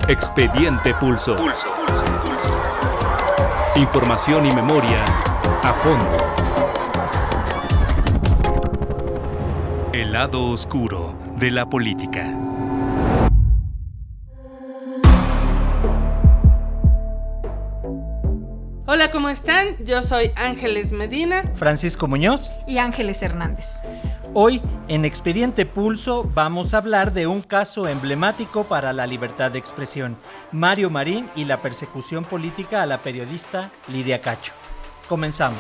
Expediente Pulso. Información y memoria a fondo. El lado oscuro de la política. Hola, ¿cómo están? Yo soy Ángeles Medina, Francisco Muñoz y Ángeles Hernández. Hoy, en Expediente Pulso, vamos a hablar de un caso emblemático para la libertad de expresión, Mario Marín y la persecución política a la periodista Lidia Cacho. Comenzamos.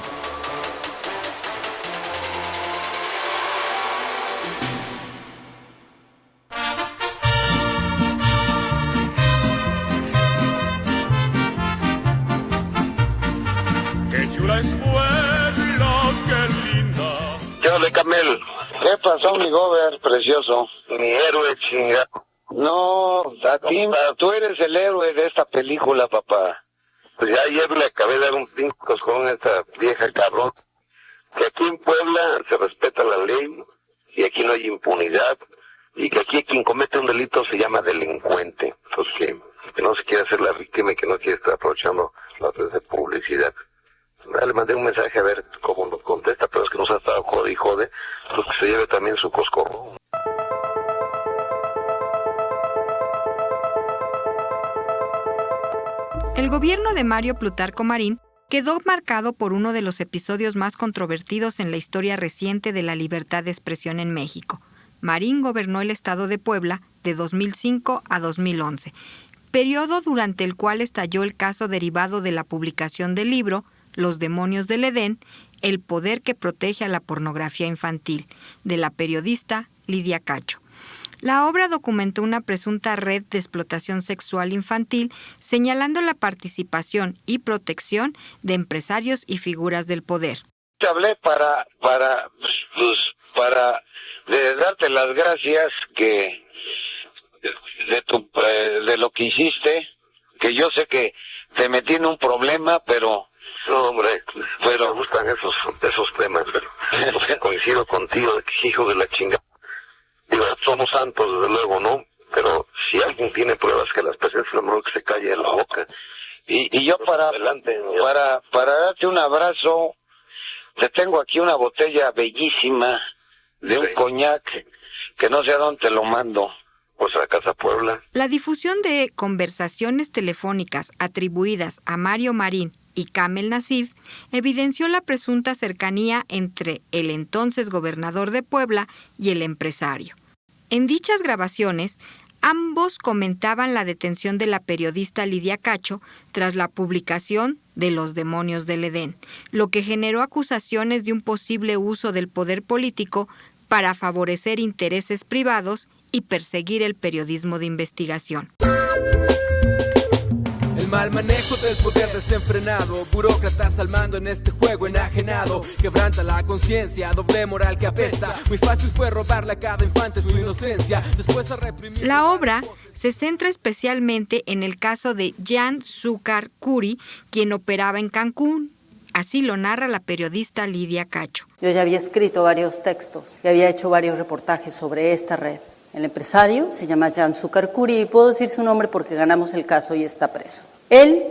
Camel. ¿Qué pasó, mi gober precioso? Mi héroe chingado. No, a ti, tú eres el héroe de esta película, papá. Pues ya ayer le acabé de dar un pincos con esta vieja cabrón. Que aquí en Puebla se respeta la ley y aquí no hay impunidad y que aquí quien comete un delito se llama delincuente. Entonces que no se quiere hacer la víctima y que no quiere estar aprovechando las redes de publicidad. Le mandé un mensaje a ver cómo nos contesta, pero es que nos ha estado jode y jode, pues que se lleve también su coscorro. El gobierno de Mario Plutarco Marín quedó marcado por uno de los episodios más controvertidos en la historia reciente de la libertad de expresión en México. Marín gobernó el estado de Puebla de 2005 a 2011, periodo durante el cual estalló el caso derivado de la publicación del libro Los demonios del Edén, el poder que protege a la pornografía infantil, de la periodista Lidia Cacho. La obra documentó una presunta red de explotación sexual infantil, señalando la participación y protección de empresarios y figuras del poder. Te hablé para darte las gracias de lo que hiciste, que yo sé que te metí en un problema, pero... No, hombre, me gustan esos temas, pero coincido contigo de que hijo de la chingada. Digo, somos santos, desde luego, ¿no? Pero si alguien tiene pruebas que las presentes, lo mejor que se calle en la boca. Y yo para darte un abrazo, te tengo aquí una botella bellísima de un coñac, que no sé a dónde te lo mando. Pues a la Casa Puebla. La difusión de conversaciones telefónicas atribuidas a Mario Marín y Kamel Nasif evidenció la presunta cercanía entre el entonces gobernador de Puebla y el empresario. En dichas grabaciones, ambos comentaban la detención de la periodista Lidia Cacho tras la publicación de Los demonios del Edén, lo que generó acusaciones de un posible uso del poder político para favorecer intereses privados y perseguir el periodismo de investigación. El mal manejo del poder desenfrenado, burócratas al mando en este juego enajenado, quebranta la conciencia, doble moral que apesta. Muy fácil fue robarle a cada infante su inocencia, después a reprimir. La obra se centra especialmente en el caso de Jan Zúcar Curi, quien operaba en Cancún. Así lo narra la periodista Lidia Cacho. Yo ya había escrito varios textos y había hecho varios reportajes sobre esta red. El empresario se llama Jan Zúcar Curi y puedo decir su nombre porque ganamos el caso y está preso. Él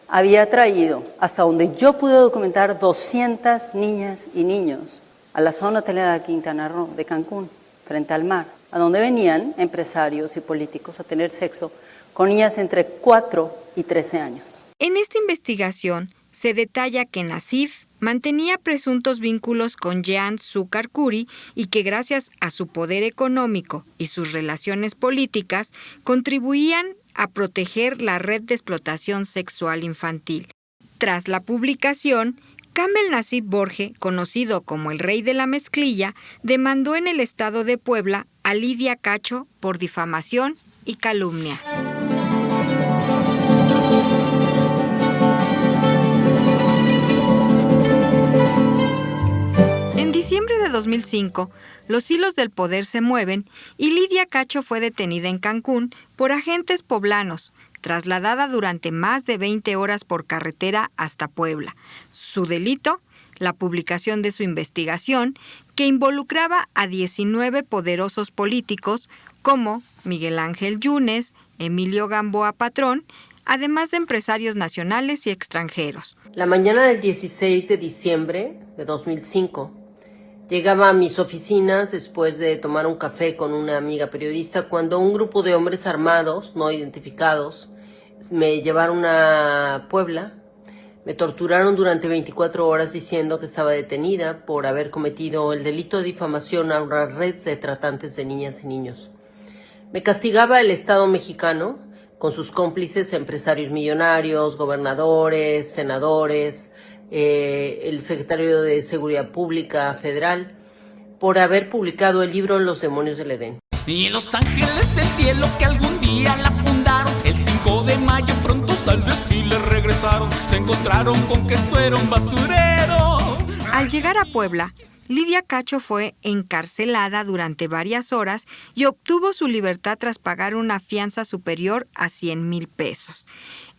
había traído, hasta donde yo pude documentar, 200 niñas y niños a la zona hotelera de Quintana Roo, de Cancún, frente al mar, a donde venían empresarios y políticos a tener sexo con niñas entre 4 y 13 años. En esta investigación se detalla que Nasif mantenía presuntos vínculos con Jan Zúcar Curi y que gracias a su poder económico y sus relaciones políticas contribuían a proteger la red de explotación sexual infantil. Tras la publicación, Kamel Nasif Borge, conocido como el Rey de la Mezclilla, demandó en el estado de Puebla a Lidia Cacho por difamación y calumnia. En diciembre de 2005, los hilos del poder se mueven y Lidia Cacho fue detenida en Cancún por agentes poblanos, trasladada durante más de 20 horas por carretera hasta Puebla. Su delito, la publicación de su investigación, que involucraba a 19 poderosos políticos como Miguel Ángel Yunes, Emilio Gamboa Patrón, además de empresarios nacionales y extranjeros. La mañana del 16 de diciembre de 2005, llegaba a mis oficinas después de tomar un café con una amiga periodista cuando un grupo de hombres armados, no identificados, me llevaron a Puebla. Me torturaron durante 24 horas diciendo que estaba detenida por haber cometido el delito de difamación a una red de tratantes de niñas y niños. Me castigaba el Estado mexicano con sus cómplices empresarios millonarios, gobernadores, senadores, el secretario de Seguridad Pública Federal, por haber publicado el libro Los demonios del Edén. Y los ángeles del cielo que algún día la fundaron, el 5 de mayo prontos al desfile regresaron, se encontraron con que esto era un basurero. Al llegar a Puebla, Lidia Cacho fue encarcelada durante varias horas y obtuvo su libertad tras pagar una fianza superior a 100,000 pesos.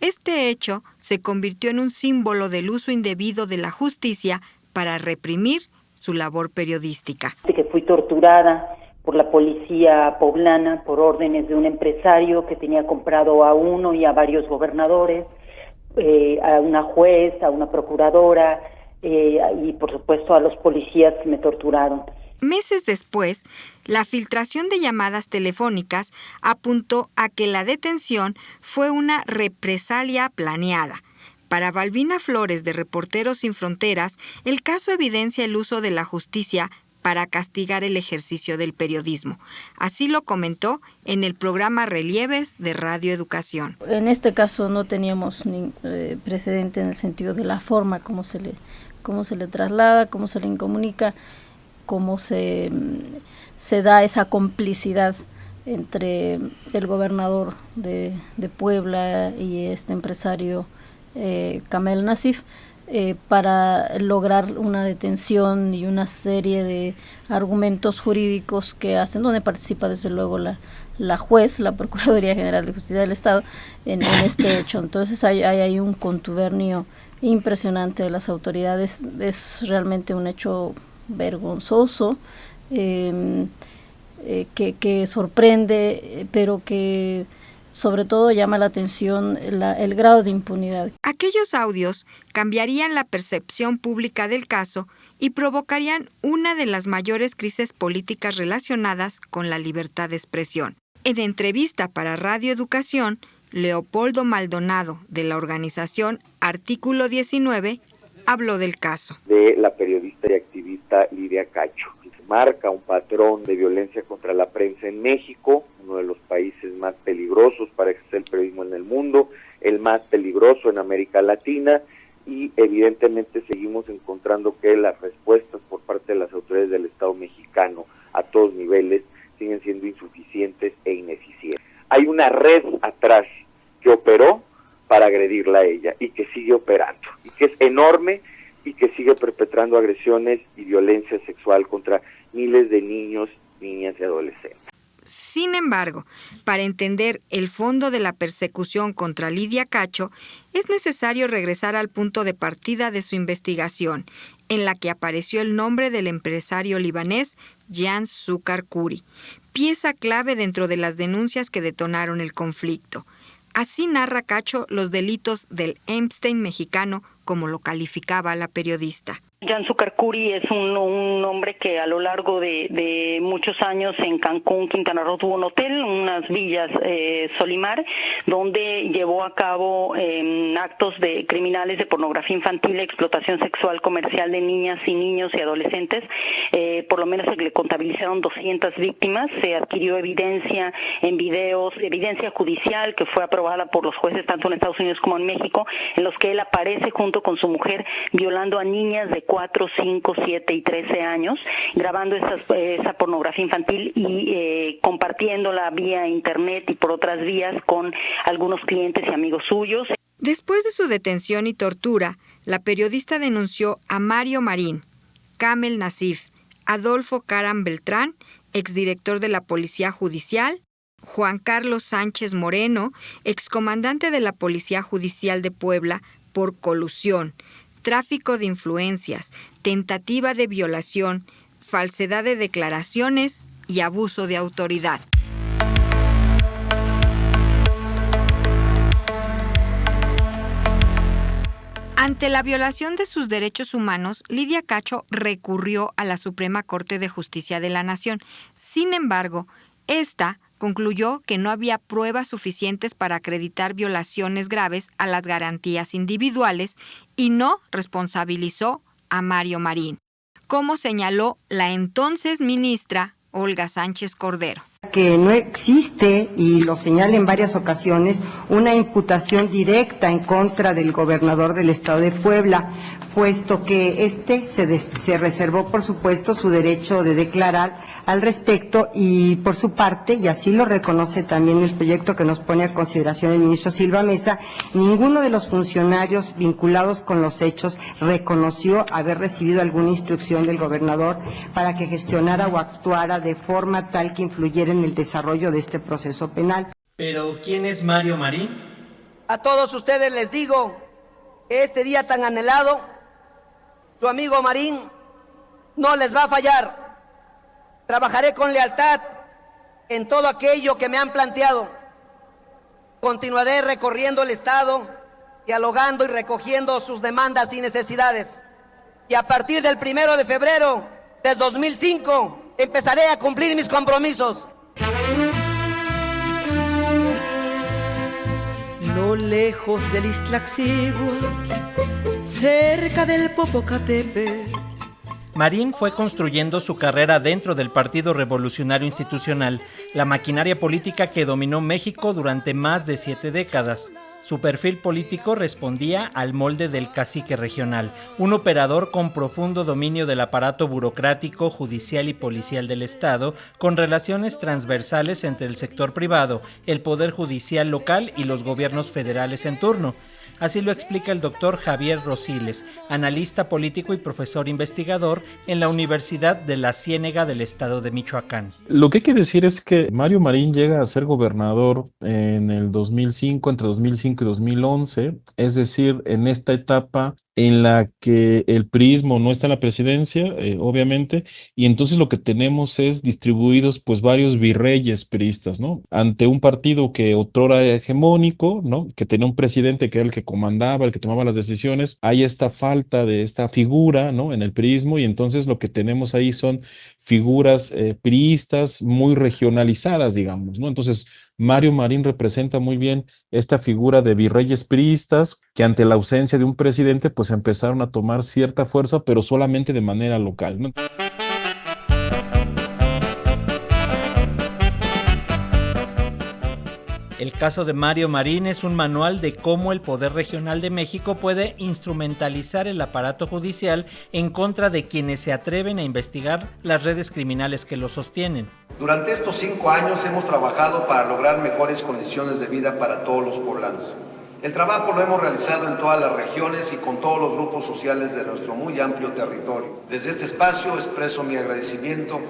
Este hecho se convirtió en un símbolo del uso indebido de la justicia para reprimir su labor periodística. Que fui torturada por la policía poblana por órdenes de un empresario que tenía comprado a uno y a varios gobernadores, a una juez, a una procuradora, y por supuesto a los policías que me torturaron. Meses después, la filtración de llamadas telefónicas apuntó a que la detención fue una represalia planeada. Para Balbina Flores de Reporteros Sin Fronteras, el caso evidencia el uso de la justicia para castigar el ejercicio del periodismo. Así lo comentó en el programa Relieves de Radio Educación. En este caso no teníamos precedente en el sentido de la forma cómo se le traslada, cómo se le incomunica, cómo se da esa complicidad entre el gobernador de Puebla y este empresario Kamel Nasif, para lograr una detención y una serie de argumentos jurídicos que hacen, donde participa desde luego la juez, la Procuraduría General de Justicia del Estado en este hecho. Entonces hay un contubernio impresionante de las autoridades. Es realmente un hecho vergonzoso, que sorprende, pero que sobre todo llama la atención el grado de impunidad. Aquellos audios cambiarían la percepción pública del caso y provocarían una de las mayores crisis políticas relacionadas con la libertad de expresión. En entrevista para Radio Educación, Leopoldo Maldonado, de la organización Artículo 19, habló del caso. De la periodista y activista Lidia Cacho. Marca un patrón de violencia contra la prensa en México, uno de los países más peligrosos para ejercer el periodismo en el mundo, el más peligroso en América Latina, y evidentemente seguimos encontrando que las respuestas por parte de las autoridades del Estado mexicano a todos niveles siguen siendo insuficientes e ineficientes. Hay una red atrás que operó para agredirla a ella y que sigue operando, y que es enorme y que sigue perpetrando agresiones y violencia sexual contra miles de niños, niñas y adolescentes. Sin embargo, para entender el fondo de la persecución contra Lidia Cacho, es necesario regresar al punto de partida de su investigación, en la que apareció el nombre del empresario libanés Jan Succar-Kuri, pieza clave dentro de las denuncias que detonaron el conflicto. Así narra Cacho los delitos del Epstein mexicano, como lo calificaba la periodista. Jan Succar-Kuri es un hombre que a lo largo de muchos años en Cancún, Quintana Roo, tuvo un hotel, unas villas Solimar, donde llevó a cabo actos de criminales de pornografía infantil, explotación sexual comercial de niñas y niños y adolescentes. Por lo menos se le contabilizaron 200 víctimas, se adquirió evidencia en videos, evidencia judicial que fue aprobada por los jueces tanto en Estados Unidos como en México, en los que él aparece junto con su mujer violando a niñas de 4, 5, 7 y 13 años, grabando esa pornografía infantil y compartiéndola vía internet y por otras vías con algunos clientes y amigos suyos. Después de su detención y tortura, la periodista denunció a Mario Marín, Kamel Nasif, Adolfo Caram Beltrán, exdirector de la Policía Judicial, Juan Carlos Sánchez Moreno, excomandante de la Policía Judicial de Puebla, por colusión, tráfico de influencias, tentativa de violación, falsedad de declaraciones y abuso de autoridad. Ante la violación de sus derechos humanos, Lidia Cacho recurrió a la Suprema Corte de Justicia de la Nación. Sin embargo, esta concluyó que no había pruebas suficientes para acreditar violaciones graves a las garantías individuales y no responsabilizó a Mario Marín, como señaló la entonces ministra Olga Sánchez Cordero. Que no existe, y lo señala en varias ocasiones, una imputación directa en contra del gobernador del estado de Puebla, puesto que se reservó, por supuesto, su derecho de declarar al respecto y por su parte, y así lo reconoce también el proyecto que nos pone a consideración el ministro Silva Mesa, ninguno de los funcionarios vinculados con los hechos reconoció haber recibido alguna instrucción del gobernador para que gestionara o actuara de forma tal que influyera en el desarrollo de este proceso penal. ¿Pero quién es Mario Marín? A todos ustedes les digo que este día tan anhelado, su amigo Marín no les va a fallar. Trabajaré con lealtad en todo aquello que me han planteado. Continuaré recorriendo el estado, dialogando y recogiendo sus demandas y necesidades. Y a partir del 1 de febrero del 2005 empezaré a cumplir mis compromisos. No lejos del Iztaccíhuatl, cerca del Popocatépetl. Marín fue construyendo su carrera dentro del Partido Revolucionario Institucional, la maquinaria política que dominó México durante más de 7 décadas. Su perfil político respondía al molde del cacique regional, un operador con profundo dominio del aparato burocrático, judicial y policial del Estado, con relaciones transversales entre el sector privado, el poder judicial local y los gobiernos federales en turno. Así lo explica el doctor Javier Rosiles, analista político y profesor investigador en la Universidad de la Ciénega del estado de Michoacán. Lo que hay que decir es que Mario Marín llega a ser gobernador en el 2005, entre 2005 y 2011, es decir, en esta etapa en la que el priismo no está en la presidencia, obviamente, y entonces lo que tenemos es distribuidos pues varios virreyes priistas, ¿no? Ante un partido que otrora hegemónico, ¿no? Que tenía un presidente que era el que comandaba, el que tomaba las decisiones, hay esta falta de esta figura, ¿no? En el priismo, y entonces lo que tenemos ahí son figuras priistas muy regionalizadas, digamos, ¿no? Entonces Mario Marín representa muy bien esta figura de virreyes priistas que ante la ausencia de un presidente pues empezaron a tomar cierta fuerza, pero solamente de manera local, ¿no? El caso de Mario Marín es un manual de cómo el Poder Regional de México puede instrumentalizar el aparato judicial en contra de quienes se atreven a investigar las redes criminales que lo sostienen. Durante estos 5 años hemos trabajado para lograr mejores condiciones de vida para todos los poblanos. El trabajo lo hemos realizado en todas las regiones y con todos los grupos sociales de nuestro muy amplio territorio. Desde este espacio expreso mi agradecimiento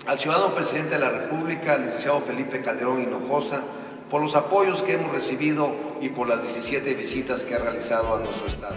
al ciudadano presidente de la República, al licenciado Felipe Calderón Hinojosa, por los apoyos que hemos recibido y por las 17 visitas que ha realizado a nuestro estado.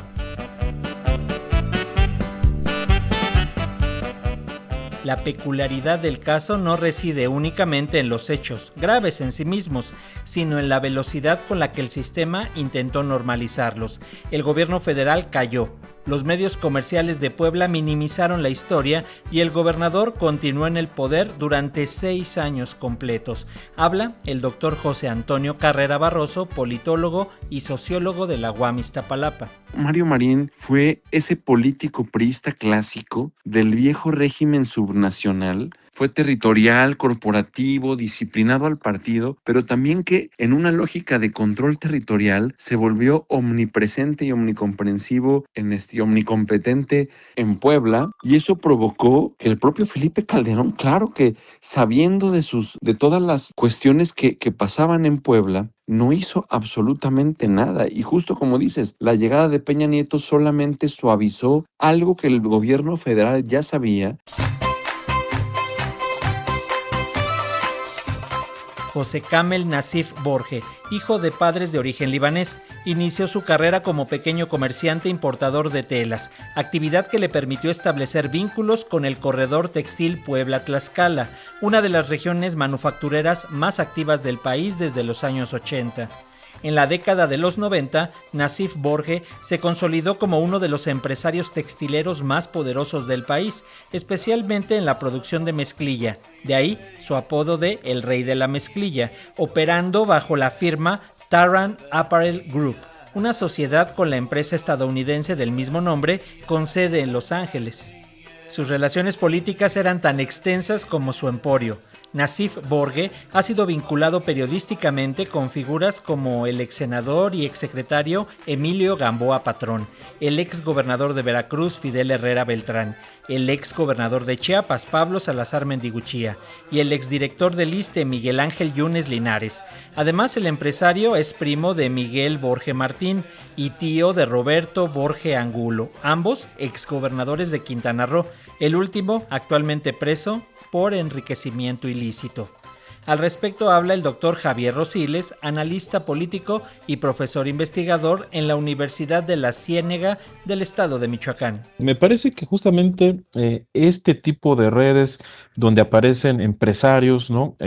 La peculiaridad del caso no reside únicamente en los hechos, graves en sí mismos, sino en la velocidad con la que el sistema intentó normalizarlos. El gobierno federal cayó. Los medios comerciales de Puebla minimizaron la historia y el gobernador continuó en el poder durante 6 años completos. Habla el doctor José Antonio Carrera Barroso, politólogo y sociólogo de la UAM Iztapalapa. Mario Marín fue ese político priista clásico del viejo régimen subnacional. Fue territorial, corporativo, disciplinado al partido, pero también que en una lógica de control territorial se volvió omnipresente y omnicomprensivo, omnicompetente en Puebla, y eso provocó que el propio Felipe Calderón, claro que sabiendo de todas las cuestiones que pasaban en Puebla, no hizo absolutamente nada. Y justo como dices, la llegada de Peña Nieto solamente suavizó algo que el gobierno federal ya sabía. José Kamel Nassif Borge, hijo de padres de origen libanés, inició su carrera como pequeño comerciante importador de telas, actividad que le permitió establecer vínculos con el corredor textil Puebla-Tlaxcala, una de las regiones manufactureras más activas del país desde los años 80. En la década de los 90, Nassif Borge se consolidó como uno de los empresarios textileros más poderosos del país, especialmente en la producción de mezclilla. De ahí su apodo de El Rey de la Mezclilla, operando bajo la firma Taran Apparel Group, una sociedad con la empresa estadounidense del mismo nombre con sede en Los Ángeles. Sus relaciones políticas eran tan extensas como su emporio. Nassif Borge ha sido vinculado periodísticamente con figuras como el ex senador y ex secretario Emilio Gamboa Patrón, el ex gobernador de Veracruz Fidel Herrera Beltrán, el ex gobernador de Chiapas Pablo Salazar Mendiguchía y el ex director del ISSSTE Miguel Ángel Yunes Linares. Además, el empresario es primo de Miguel Borge Martín y tío de Roberto Borge Angulo, ambos ex gobernadores de Quintana Roo, el último actualmente preso por enriquecimiento ilícito. Al respecto habla el doctor Javier Rosiles, analista político y profesor investigador en la Universidad de la Ciénega del estado de Michoacán. Me parece que justamente este tipo de redes donde aparecen empresarios, ¿no?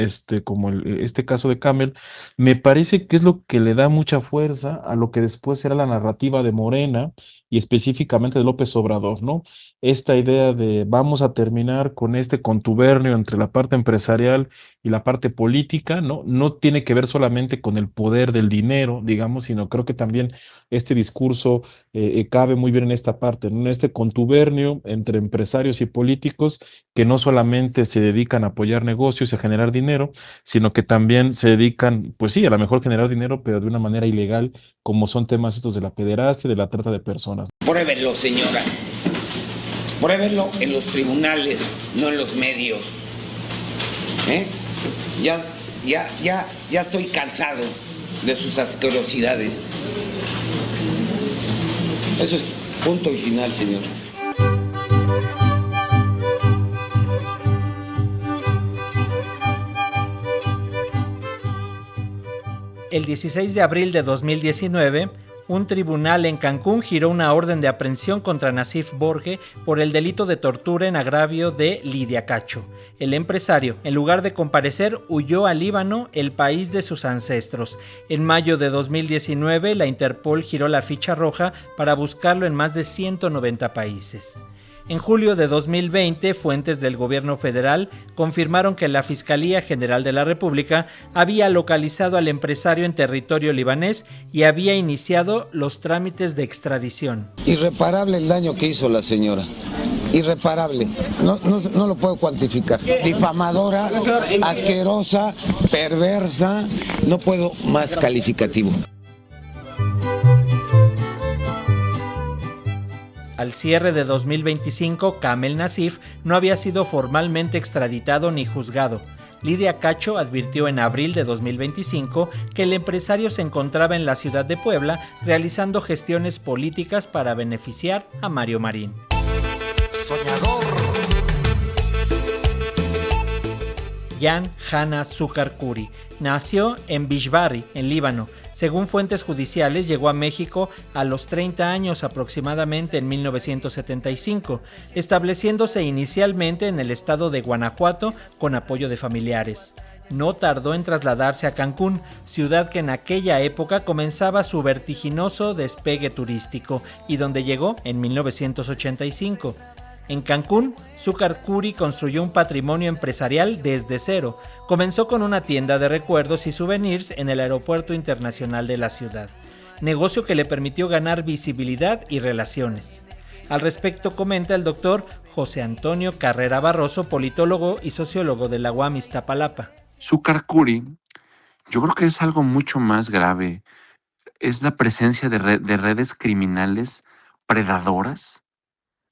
Como este caso de Camel, me parece que es lo que le da mucha fuerza a lo que después será la narrativa de Morena y específicamente de López Obrador, ¿no? Esta idea de vamos a terminar con este contubernio entre la parte empresarial y la parte política, ¿no? No tiene que ver solamente con el poder del dinero, digamos, sino creo que también este discurso cabe muy bien en esta parte, ¿no? En este contubernio entre empresarios y políticos que no solamente se dedican a apoyar negocios y a generar dinero, sino que también se dedican, pues sí, a lo mejor generar dinero, pero de una manera ilegal, como son temas estos de la pederastia y de la trata de personas. Pruébelo, señora. Pruébelo en los tribunales, no en los medios. Ya estoy cansado de sus asquerosidades. Eso es punto y final, señor. El 16 de abril de 2019, un tribunal en Cancún giró una orden de aprehensión contra Nassif Borge por el delito de tortura en agravio de Lidia Cacho. El empresario, en lugar de comparecer, huyó a Líbano, el país de sus ancestros. En mayo de 2019, la Interpol giró la ficha roja para buscarlo en más de 190 países. En julio de 2020, fuentes del gobierno federal confirmaron que la Fiscalía General de la República había localizado al empresario en territorio libanés y había iniciado los trámites de extradición. Irreparable el daño que hizo la señora. Irreparable. No lo puedo cuantificar. Difamadora, asquerosa, perversa. No puedo más calificativo. Al cierre de 2025, Camel Nassif no había sido formalmente extraditado ni juzgado. Lidia Cacho advirtió en abril de 2025 que el empresario se encontraba en la ciudad de Puebla realizando gestiones políticas para beneficiar a Mario Marín. Soñador. Jan Hanna Succar-Kuri nació en Bishbari, en Líbano. Según fuentes judiciales, llegó a México a los 30 años aproximadamente en 1975, estableciéndose inicialmente en el estado de Guanajuato con apoyo de familiares. No tardó en trasladarse a Cancún, ciudad que en aquella época comenzaba su vertiginoso despegue turístico y donde llegó en 1985. En Cancún, Succar-Kuri construyó un patrimonio empresarial desde cero. Comenzó con una tienda de recuerdos y souvenirs en el Aeropuerto Internacional de la ciudad, negocio que le permitió ganar visibilidad y relaciones. Al respecto comenta el doctor José Antonio Carrera Barroso, politólogo y sociólogo de la UAM Iztapalapa. Succar-Kuri, yo creo que es algo mucho más grave. Es la presencia de redes criminales predadoras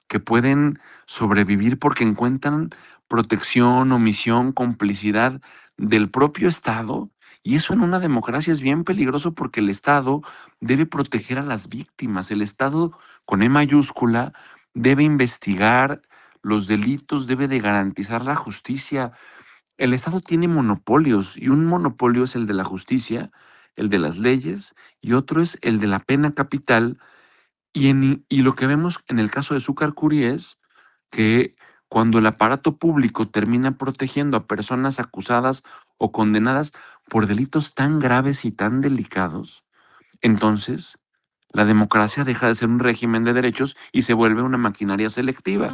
que pueden sobrevivir porque encuentran protección, omisión, complicidad del propio Estado, y eso en una democracia es bien peligroso porque el Estado debe proteger a las víctimas. El Estado, con E mayúscula, debe investigar los delitos, debe de garantizar la justicia. El Estado tiene monopolios, y un monopolio es el de la justicia, el de las leyes, y otro es el de la pena capital. Y lo que vemos en el caso de Succar-Kuri es que cuando el aparato público termina protegiendo a personas acusadas o condenadas por delitos tan graves y tan delicados, entonces la democracia deja de ser un régimen de derechos y se vuelve una maquinaria selectiva.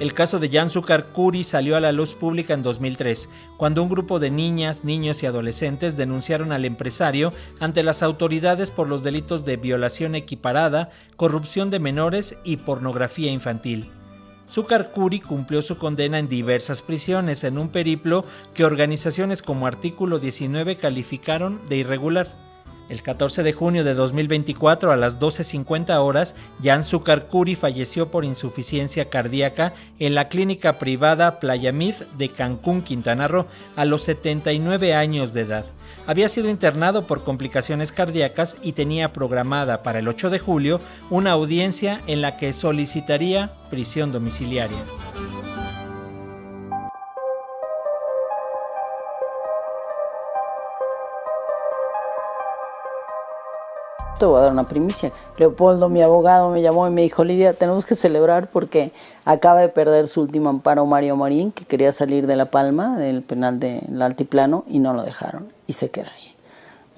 El caso de Jan Sucar-Kuri salió a la luz pública en 2003, cuando un grupo de niñas, niños y adolescentes denunciaron al empresario ante las autoridades por los delitos de violación equiparada, corrupción de menores y pornografía infantil. Sucar-Kuri cumplió su condena en diversas prisiones en un periplo que organizaciones como Artículo 19 calificaron de irregular. El 14 de junio de 2024 a las 12:50 horas, Jan Sucar-Kuri falleció por insuficiencia cardíaca en la clínica privada Playa Mid de Cancún, Quintana Roo, a los 79 años de edad. Había sido internado por complicaciones cardíacas y tenía programada para el 8 de julio una audiencia en la que solicitaría prisión domiciliaria. Te voy a dar una primicia. Leopoldo, mi abogado, me llamó y me dijo: Lidia, tenemos que celebrar porque acaba de perder su último amparo Mario Marín, que quería salir de La Palma, del penal del Altiplano, y no lo dejaron, y se queda ahí.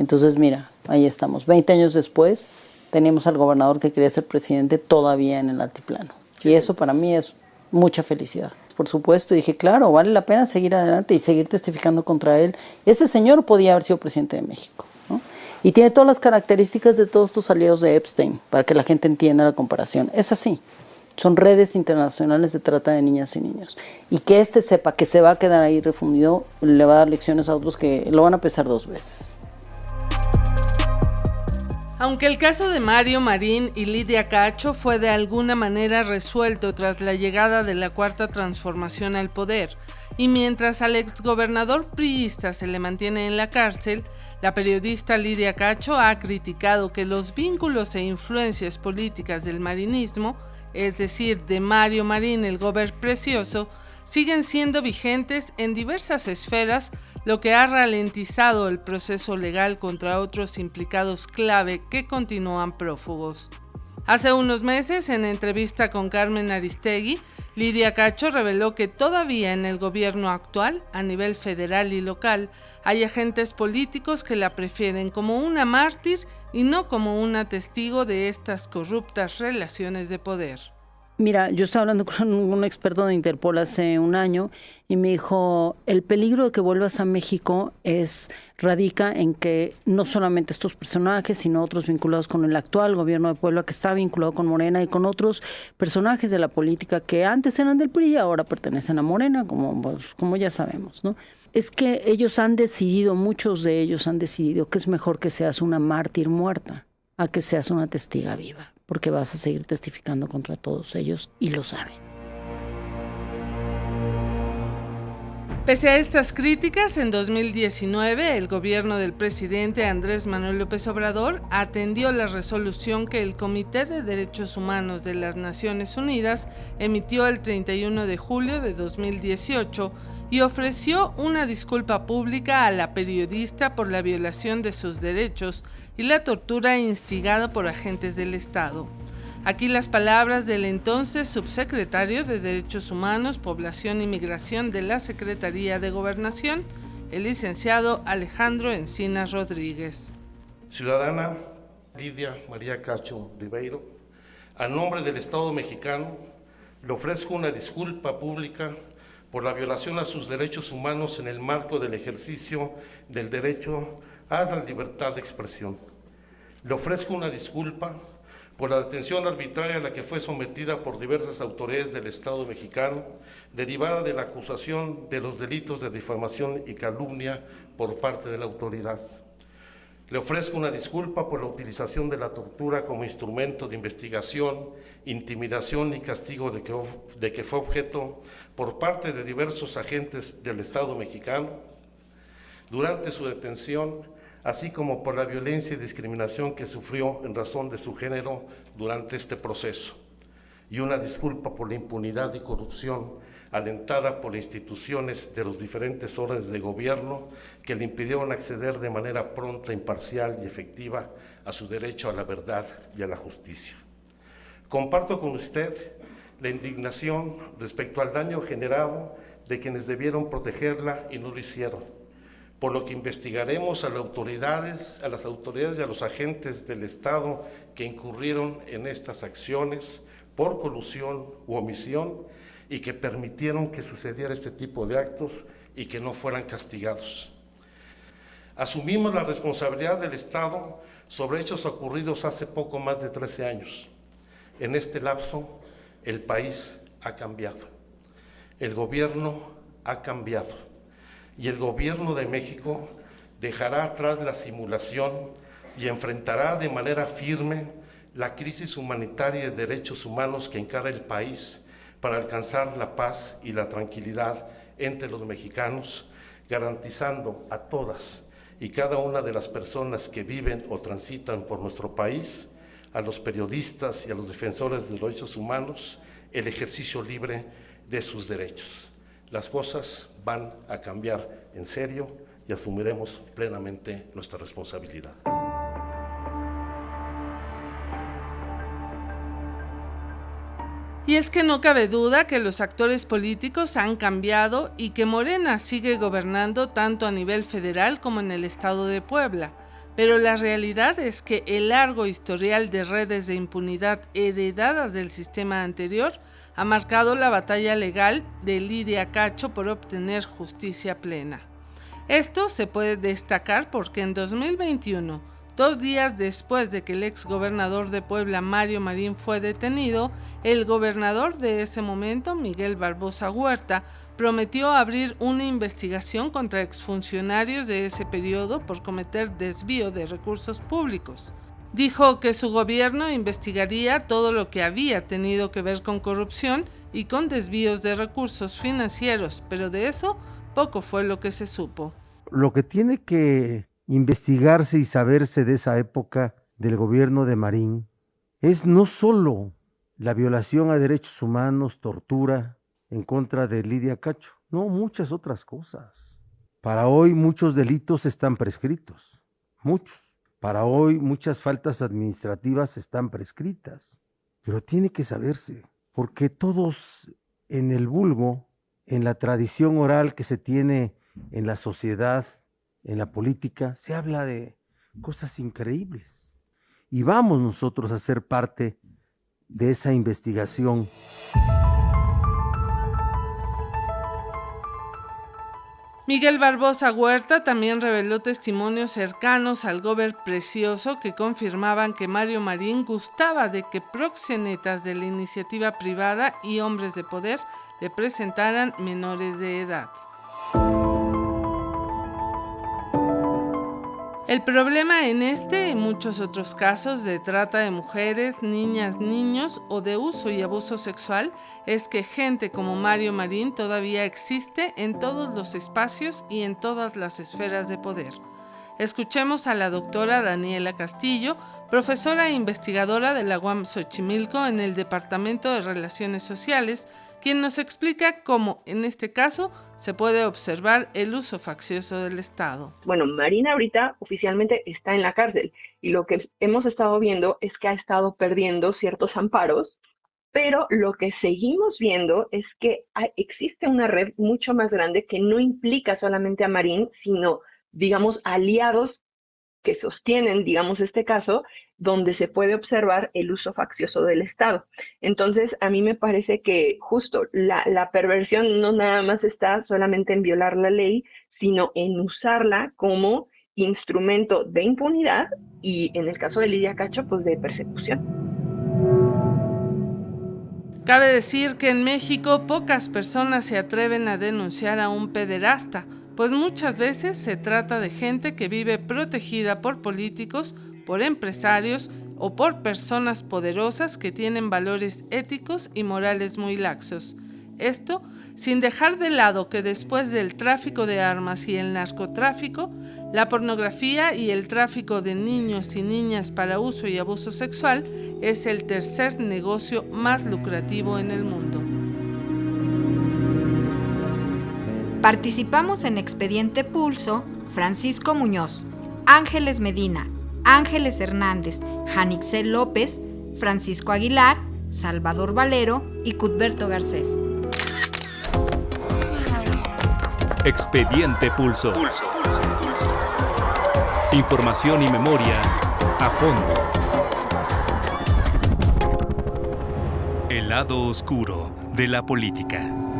Entonces, mira, ahí estamos. 20 años después, teníamos al gobernador que quería ser presidente todavía en el Altiplano. Y eso para mí es mucha felicidad. Por supuesto, dije, claro, vale la pena seguir adelante y seguir testificando contra él. Ese señor podía haber sido presidente de México, ¿no? Y tiene todas las características de todos estos aliados de Epstein, para que la gente entienda la comparación. Es así, son redes internacionales de trata de niñas y niños. Y que sepa que se va a quedar ahí refundido, le va a dar lecciones a otros que lo van a pesar 2 veces. Aunque el caso de Mario Marín y Lidia Cacho fue de alguna manera resuelto tras la llegada de la Cuarta Transformación al poder, y mientras al exgobernador priista se le mantiene en la cárcel, la periodista Lidia Cacho ha criticado que los vínculos e influencias políticas del marinismo, es decir, de Mario Marín el gober precioso, siguen siendo vigentes en diversas esferas, lo que ha ralentizado el proceso legal contra otros implicados clave que continúan prófugos. Hace unos meses, en entrevista con Carmen Aristegui, Lidia Cacho reveló que todavía en el gobierno actual, a nivel federal y local, hay agentes políticos que la prefieren como una mártir y no como una testigo de estas corruptas relaciones de poder. Mira, yo estaba hablando con un experto de Interpol hace un año y me dijo, el peligro de que vuelvas a México radica en que no solamente estos personajes, sino otros vinculados con el actual gobierno de Puebla, que está vinculado con Morena, y con otros personajes de la política que antes eran del PRI y ahora pertenecen a Morena, como ya sabemos, ¿no? Es que muchos de ellos han decidido que es mejor que seas una mártir muerta a que seas una testiga viva, porque vas a seguir testificando contra todos ellos y lo saben. Pese a estas críticas, en 2019 el gobierno del presidente Andrés Manuel López Obrador atendió la resolución que el Comité de Derechos Humanos de las Naciones Unidas emitió el 31 de julio de 2018 y ofreció una disculpa pública a la periodista por la violación de sus derechos y la tortura instigada por agentes del Estado. Aquí las palabras del entonces subsecretario de Derechos Humanos, Población y Migración de la Secretaría de Gobernación, el licenciado Alejandro Encinas Rodríguez. Ciudadana Lidia María Cacho Ribeiro, a nombre del Estado mexicano, le ofrezco una disculpa pública por la violación a sus derechos humanos en el marco del ejercicio del derecho a la libertad de expresión. Le ofrezco una disculpa por la detención arbitraria a la que fue sometida por diversas autoridades del Estado mexicano, derivada de la acusación de los delitos de difamación y calumnia por parte de la autoridad. Le ofrezco una disculpa por la utilización de la tortura como instrumento de investigación, intimidación y castigo de que fue objeto por parte de diversos agentes del Estado mexicano durante su detención, así como por la violencia y discriminación que sufrió en razón de su género durante este proceso, y una disculpa por la impunidad y corrupción alentada por instituciones de los diferentes órdenes de gobierno que le impidieron acceder de manera pronta, imparcial y efectiva a su derecho a la verdad y a la justicia. Comparto con usted la indignación respecto al daño generado de quienes debieron protegerla y no lo hicieron, por lo que investigaremos a las autoridades y a los agentes del Estado que incurrieron en estas acciones por colusión u omisión y que permitieron que sucediera este tipo de actos y que no fueran castigados. Asumimos la responsabilidad del Estado sobre hechos ocurridos hace poco más de 13 años. En este lapso, el país ha cambiado, el gobierno ha cambiado y el gobierno de México dejará atrás la simulación y enfrentará de manera firme la crisis humanitaria de derechos humanos que encara el país para alcanzar la paz y la tranquilidad entre los mexicanos, garantizando a todas y cada una de las personas que viven o transitan por nuestro país, a los periodistas y a los defensores de los derechos humanos, el ejercicio libre de sus derechos. Las cosas van a cambiar en serio y asumiremos plenamente nuestra responsabilidad. Y es que no cabe duda que los actores políticos han cambiado y que Morena sigue gobernando tanto a nivel federal como en el estado de Puebla. Pero la realidad es que el largo historial de redes de impunidad heredadas del sistema anterior ha marcado la batalla legal de Lidia Cacho por obtener justicia plena. Esto se puede destacar porque en 2021, 2 días después de que el exgobernador de Puebla, Mario Marín, fue detenido, el gobernador de ese momento, Miguel Barbosa Huerta, prometió abrir una investigación contra exfuncionarios de ese periodo por cometer desvío de recursos públicos. Dijo que su gobierno investigaría todo lo que había tenido que ver con corrupción y con desvíos de recursos financieros, pero de eso poco fue lo que se supo. Lo que tiene que investigarse y saberse de esa época del gobierno de Marín es no solo la violación a derechos humanos, tortura en contra de Lidia Cacho, no, muchas otras cosas. Para hoy muchos delitos están prescritos, muchos. Para hoy muchas faltas administrativas están prescritas, pero tiene que saberse, porque todos en el vulgo, en la tradición oral que se tiene en la sociedad, en la política, se habla de cosas increíbles. Y vamos nosotros a ser parte de esa investigación. Miguel Barbosa Huerta también reveló testimonios cercanos al Gober Precioso que confirmaban que Mario Marín gustaba de que proxenetas de la iniciativa privada y hombres de poder le presentaran menores de edad. El problema en este y muchos otros casos de trata de mujeres, niñas, niños o de uso y abuso sexual es que gente como Mario Marín todavía existe en todos los espacios y en todas las esferas de poder. Escuchemos a la doctora Daniela Castillo, profesora e investigadora de la UAM Xochimilco en el Departamento de Relaciones Sociales, quien nos explica cómo, en este caso, se puede observar el uso faccioso del Estado. Bueno, Marín ahorita oficialmente está en la cárcel y lo que hemos estado viendo es que ha estado perdiendo ciertos amparos, pero lo que seguimos viendo es que existe una red mucho más grande que no implica solamente a Marín, sino, digamos, aliados que sostienen, digamos, este caso, donde se puede observar el uso faccioso del Estado. Entonces, a mí me parece que justo la perversión no nada más está solamente en violar la ley, sino en usarla como instrumento de impunidad y, en el caso de Lidia Cacho, pues de persecución. Cabe decir que en México pocas personas se atreven a denunciar a un pederasta, pues muchas veces se trata de gente que vive protegida por políticos, por empresarios o por personas poderosas que tienen valores éticos y morales muy laxos. Esto sin dejar de lado que después del tráfico de armas y el narcotráfico, la pornografía y el tráfico de niños y niñas para uso y abuso sexual es el tercer negocio más lucrativo en el mundo. Participamos en Expediente Pulso Francisco Muñoz, Ángeles Medina, Ángeles Hernández, Janixel López, Francisco Aguilar, Salvador Valero, y Cuthberto Garcés. Expediente Pulso. Información y memoria a fondo. El lado oscuro de la política.